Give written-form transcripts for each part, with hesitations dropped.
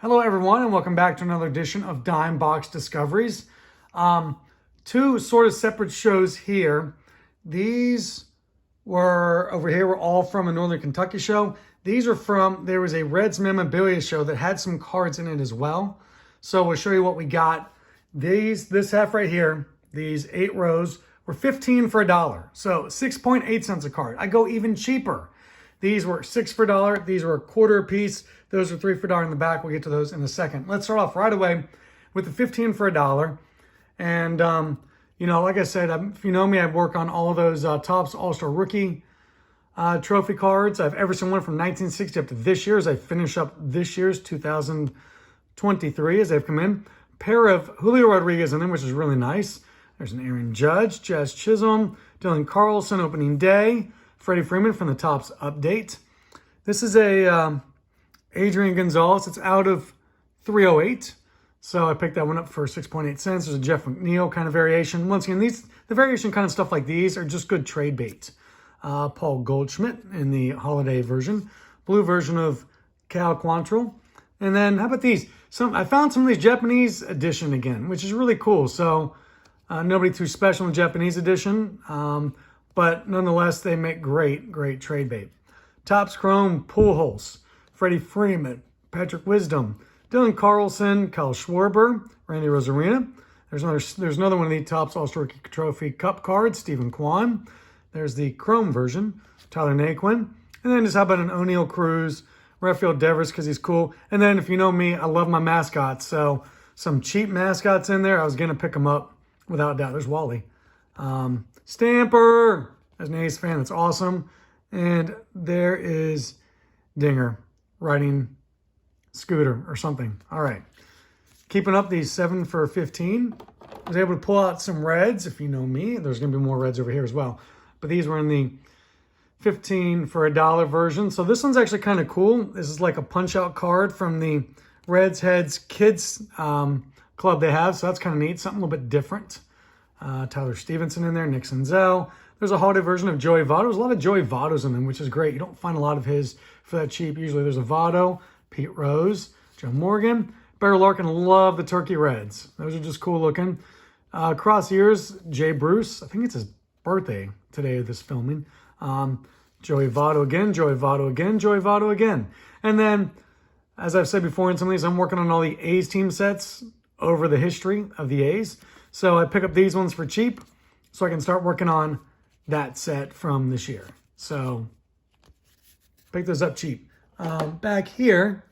Hello everyone and welcome back to another edition of Dime Box Discoveries. Two sort of separate shows here. These were over here were all from a Northern Kentucky show. These are from, there was a Reds memorabilia show that had some cards in it as well. So we'll show you what we got. This half right here, these 8 rows were 15 for $1. So 6.8 cents a card. I go even cheaper. These were 6 for $1. These were a quarter a piece. Those are 3 for $1 in the back. We'll get to those in a second. Let's start off right away with the 15 for $1. And, you know, like I said, if you know me, I work on all of those Topps All-Star Rookie trophy cards. I have every single one from 1960 up to this year as I finish up this year's 2023 as they've come in. Pair of Julio Rodriguez in them, which is really nice. There's an Aaron Judge, Jazz Chisholm, Dylan Carlson opening day, Freddie Freeman from the Topps update. This is a Adrian Gonzalez. It's out of 308. So I picked that one up for 6.8 cents. There's a Jeff McNeil kind of variation. Once again, the variation kind of stuff like these are just good trade bait. Paul Goldschmidt in the holiday version. Blue version of Cal Quantrill. And then how about these? I found some of these Japanese edition again, which is really cool. So nobody too special in Japanese edition. But nonetheless, they make great trade bait. Topps Chrome Pujols, Freddie Freeman, Patrick Wisdom, Dylan Carlson, Kyle Schwarber, Randy Rosarina. There's another one of the Topps All-Star Rookie Trophy Cup cards, Stephen Kwan. There's the Chrome version, Tyler Naquin. And then just how about an O'Neill Cruz, Rafael Devers because he's cool. And then if you know me, I love my mascots. So some cheap mascots in there. I was going to pick them up without doubt. There's Wally. Stamper, as an A's fan, that's awesome. And there is Dinger riding scooter or something. All right. Keeping up these 7 for 15. I was able to pull out some reds. If you know me, there's going to be more reds over here as well. But these were in the 15 for $1 version. So this one's actually kind of cool. This is like a punch-out card from the Reds Heads Kids club they have. So that's kind of neat. Something a little bit different. Tyler Stevenson in there. Nick Senzel. There's a holiday version of Joey Votto. There's a lot of Joey Vottos in them, which is great. You don't find a lot of his for that cheap. Usually there's a Votto, Pete Rose, Joe Morgan, Barry Larkin. Love the Turkey Reds. Those are just cool looking. Cross years, Jay Bruce. I think it's his birthday today of this filming. Joey Votto again, Joey Votto again, Joey Votto again. And then, as I've said before in some of these, I'm working on all the A's team sets over the history of the A's. So I pick up these ones for cheap so I can start working on that set from this year. So pick those up cheap. Back here,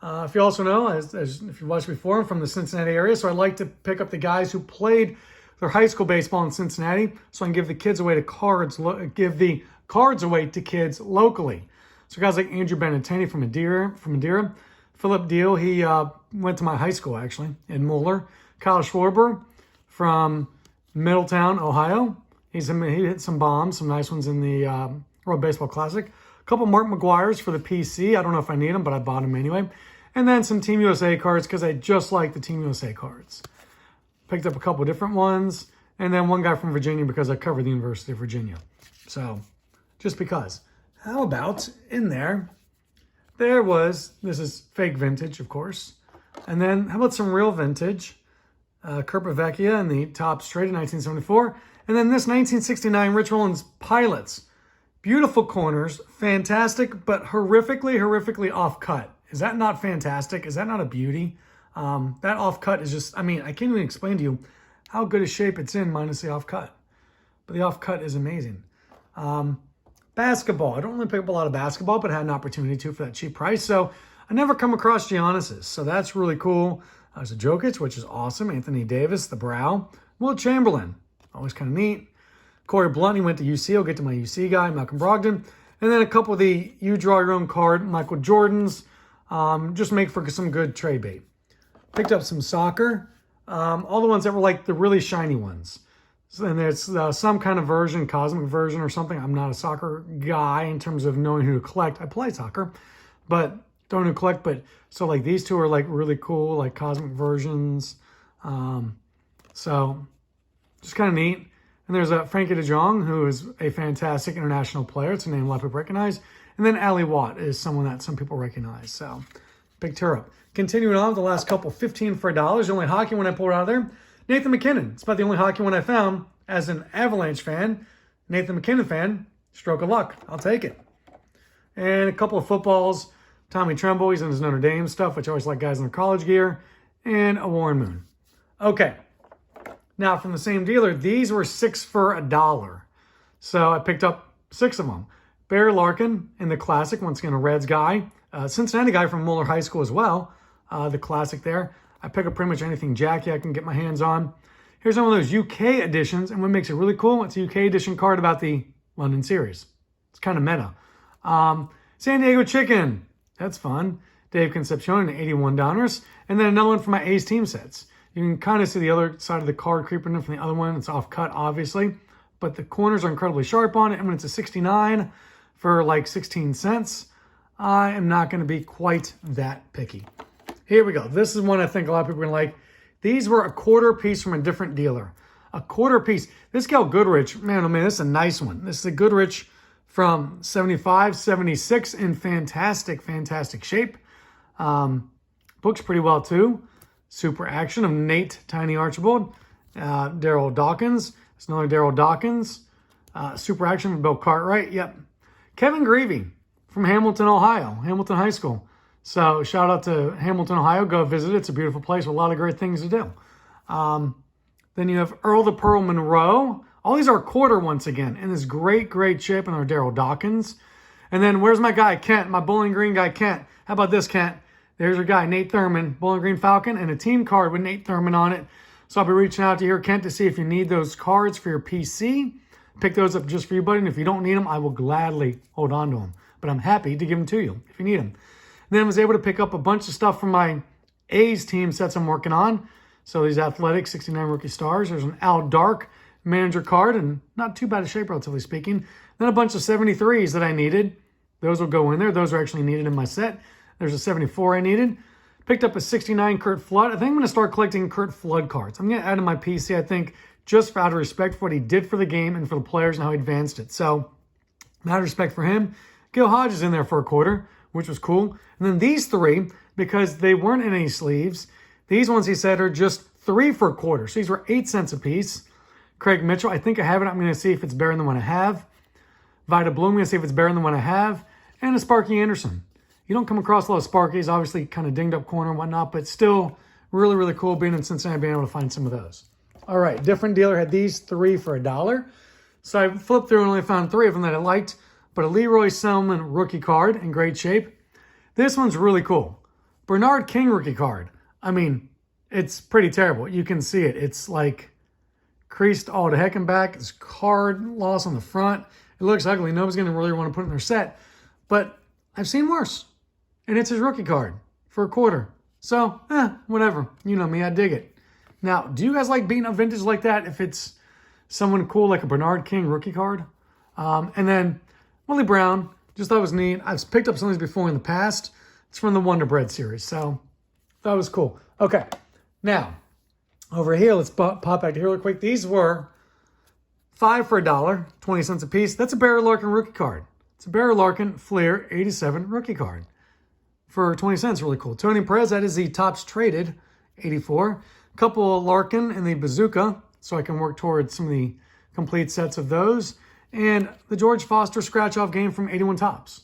if you also know, as if you've watched before, I'm from the Cincinnati area, so I like to pick up the guys who played their high school baseball in Cincinnati, so I can give the kids away to give the cards away to kids locally. So guys like Andrew Benintendi from Madeira, Philip Deal, he went to my high school actually in Moeller. Kyle Schwarber from Middletown, Ohio. He hit some bombs, some nice ones in the World Baseball Classic. A couple Mark McGuire's for the PC. I don't know if I need them, but I bought them anyway. And then some Team USA cards because I just like the Team USA cards. Picked up a couple different ones. And then one guy from Virginia because I covered the University of Virginia. So, just because. How about in there, this is fake vintage, of course. And then how about some real vintage? Kurt Bavecchia in the Topps trade in 1974. And then this 1969 Rich Rollins Pilots. Beautiful corners, fantastic, but horrifically off-cut. Is that not fantastic? Is that not a beauty? That off-cut is just, I mean, I can't even explain to you how good a shape it's in minus the off-cut. But the off-cut is amazing. Basketball. I don't really pick up a lot of basketball, but I had an opportunity to for that cheap price. So I never come across Giannis's. So that's really cool. There's a Jokic, which is awesome. Anthony Davis, the Brow. Will Chamberlain. Always kind of neat. Corey Blunt, he went to UC. I'll get to my UC guy, Malcolm Brogdon. And then a couple of the you draw your own card, Michael Jordan's. Just make for some good trade bait. Picked up some soccer. All the ones that were like the really shiny ones. So, and there's some kind of version, cosmic version or something. I'm not a soccer guy in terms of knowing who to collect. I play soccer, but don't know who to collect. But so like these two are like really cool, like cosmic versions. So just kind of neat. And there's Frankie de Jong, who is a fantastic international player. It's a name a lot of people recognize. And then Ali Watt is someone that some people recognize. So Picked her up. Continuing on with the last couple, 15 for $1. The only hockey one I pulled out of there, Nathan McKinnon. It's about the only hockey one I found. As an Avalanche fan, Nathan McKinnon fan, stroke of luck. I'll take it. And a couple of footballs. Tommy Tremble, he's in his Notre Dame stuff, which I always like guys in their college gear. And a Warren Moon. Okay. Now, from the same dealer, these were 6 for $1. So I picked up 6 of them. Barry Larkin in the classic, once again, a Reds guy. Cincinnati guy from Muller High School as well. The classic there. I pick up pretty much anything Jackie I can get my hands on. Here's one of those UK editions, and what makes it really cool, it's a UK edition card about the London series. It's kind of meta. San Diego Chicken. That's fun. Dave Concepcion, $81. And then another one for my A's team sets. You can kind of see the other side of the card creeping in from the other one. It's off cut, obviously. But the corners are incredibly sharp on it. And when it's a 69 for like 16 cents, I am not going to be quite that picky. Here we go. This is one I think a lot of people are going to like. These were a quarter piece from a different dealer. A quarter piece. This Gal Goodrich, man, oh man, this is a nice one. This is a Goodrich from 75, 76 in fantastic, fantastic shape. Books pretty well too. Super Action of Nate Tiny Archibald. Daryl Dawkins. It's another Daryl Dawkins. Super Action of Bill Cartwright. Yep. Kevin Greavy from Hamilton, Ohio. Hamilton High School. So shout out to Hamilton, Ohio. Go visit it. It's a beautiful place with a lot of great things to do. Then you have Earl the Pearl Monroe. All these are quarter once again. In this great, great shape. And they're Daryl Dawkins. And then where's my guy, Kent? My Bowling Green guy, Kent. How about this, Kent? There's your guy, Nate Thurman, Bowling Green Falcon, and a team card with Nate Thurman on it. So I'll be reaching out to you, Kent, to see if you need those cards for your PC. Pick those up just for you, buddy. And if you don't need them, I will gladly hold on to them. But I'm happy to give them to you if you need them. And then I was able to pick up a bunch of stuff from my A's team sets I'm working on. So these Athletic 69 Rookie Stars. There's an Al Dark manager card, and not too bad a shape, relatively speaking. Then a bunch of 73s that I needed. Those will go in there. Those are actually needed in my set. There's a 74 I needed. Picked up a 69 Kurt Flood. I think I'm going to start collecting Kurt Flood cards. I'm going to add to my PC, I think, just for out of respect for what he did for the game and for the players and how he advanced it. So, out of respect for him, Gil Hodges in there for a quarter, which was cool. And then these 3, because they weren't in any sleeves, these ones he said are just 3 for a quarter. So these were 8 cents a piece. Craig Mitchell, I think I have it. I'm going to see if it's better than the one I have. Vida Bloom, I'm going to see if it's better than the one I have. And a Sparky Anderson. You don't come across a lot of Sparkies, obviously kind of dinged up corner and whatnot, but still really, really cool being in Cincinnati, being able to find some of those. All right, different dealer had these 3 for $1. So I flipped through and only found 3 of them that I liked, but a Leroy Selman rookie card in great shape. This one's really cool. Bernard King rookie card. I mean, it's pretty terrible. You can see it. It's like creased all the heck and back. It's card loss on the front. It looks ugly. Nobody's going to really want to put it in their set, but I've seen worse. And it's his rookie card for a quarter. So, whatever. You know me, I dig it. Now, do you guys like beating up vintage like that if it's someone cool like a Bernard King rookie card? And then Willie Brown, just thought it was neat. I've picked up some of these before in the past. It's from the Wonder Bread series, so that was cool. Okay, now, over here, let's pop back to here real quick. These were 5 for $1, 20 cents a piece. That's a Barry Larkin rookie card. It's a Barry Larkin Fleer 87 rookie card for 20 cents. Really cool. Tony Perez, that is the tops traded, 84. A couple of Larkin in the Bazooka, so I can work towards some of the complete sets of those. And the George Foster scratch-off game from 81 Tops.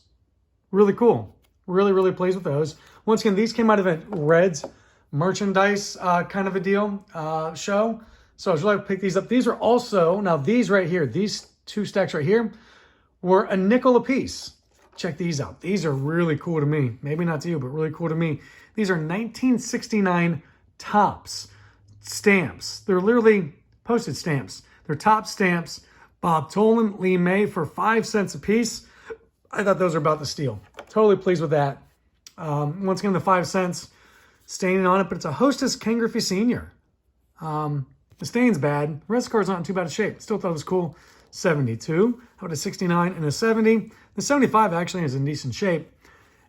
Really cool. Really, really pleased with those. Once again, these came out of a Reds merchandise kind of a deal show. So I was really able to pick these up. These are also, now these right here, these 2 stacks right here, were a nickel a piece. Check these out. These are really cool to me. Maybe not to you, but really cool to me. These are 1969 Tops stamps. They're literally postage stamps. They're top stamps. Bob Tolan, Lee May for 5 cents a piece. I thought those were about the steal. Totally pleased with that. Once again, the 5 cents staining on it, but it's a Hostess Ken Griffey Sr. The stain's bad. The rest of the card's not in too bad a shape. Still thought it was cool. 72. How about a 69 and a 70? The 75 actually is in decent shape.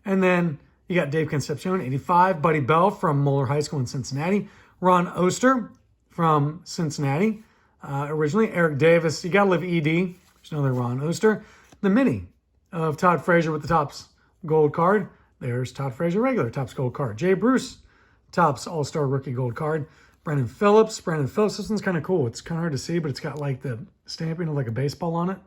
And then you got Dave Concepcion, 85. Buddy Bell from Muller High School in Cincinnati. Ron Oster from Cincinnati originally. Eric Davis. You got to live ED. There's another Ron Oster. The mini of Todd Frazier with the Tops gold card. There's Todd Frazier regular, Topps gold card. Jay Bruce, Topps All-Star rookie gold card. Brandon Phillips. This one's kind of cool. It's kind of hard to see, but it's got like the stamping of like a baseball on it.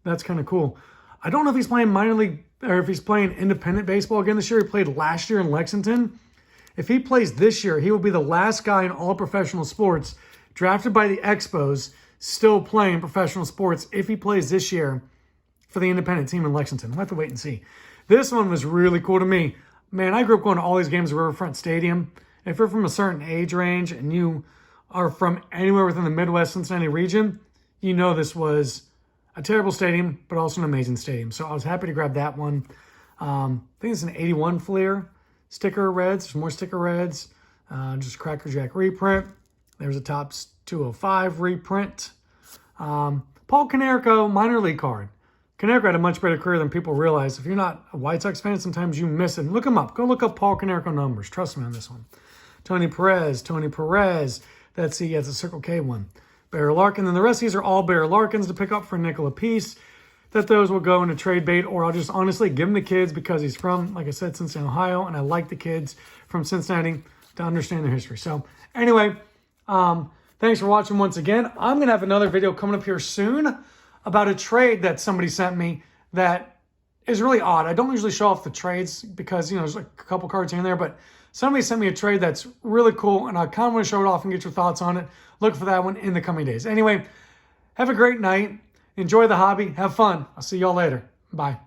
That's kind of cool. I don't know if he's playing minor league or if he's playing independent baseball again this year. He played last year in Lexington. If he plays this year, he will be the last guy in all professional sports drafted by the Expos still playing professional sports if he plays this year for the independent team in Lexington. We'll have to wait and see. This one was really cool to me. Man, I grew up going to all these games at Riverfront Stadium. If you're from a certain age range and you are from anywhere within the Midwest Cincinnati region, you know this was a terrible stadium, but also an amazing stadium. So I was happy to grab that one. I think it's an 81 Fleer sticker reds. There's more sticker reds. Just Cracker Jack reprint. There's a Topps 205 reprint. Paul Konerko minor league card. Konerko had a much better career than people realize. If you're not a White Sox fan, sometimes you miss it. Look him up. Go look up Paul Konerko numbers. Trust me on this one. Tony Perez. That's a Circle K one. Barry Larkin. Then the rest of these are all Barry Larkins to pick up for a nickel a piece. That those will go into trade bait, or I'll just honestly give them to kids because he's from, like I said, Cincinnati, Ohio, and I like the kids from Cincinnati to understand their history. So anyway, thanks for watching once again. I'm going to have another video coming up here soon about a trade that somebody sent me that is really odd. I don't usually show off the trades because, you know, there's like a couple cards here and there, but somebody sent me a trade that's really cool, and I kind of want to show it off and get your thoughts on it. Look for that one in the coming days. Anyway, have a great night. Enjoy the hobby. Have fun. I'll see y'all later. Bye.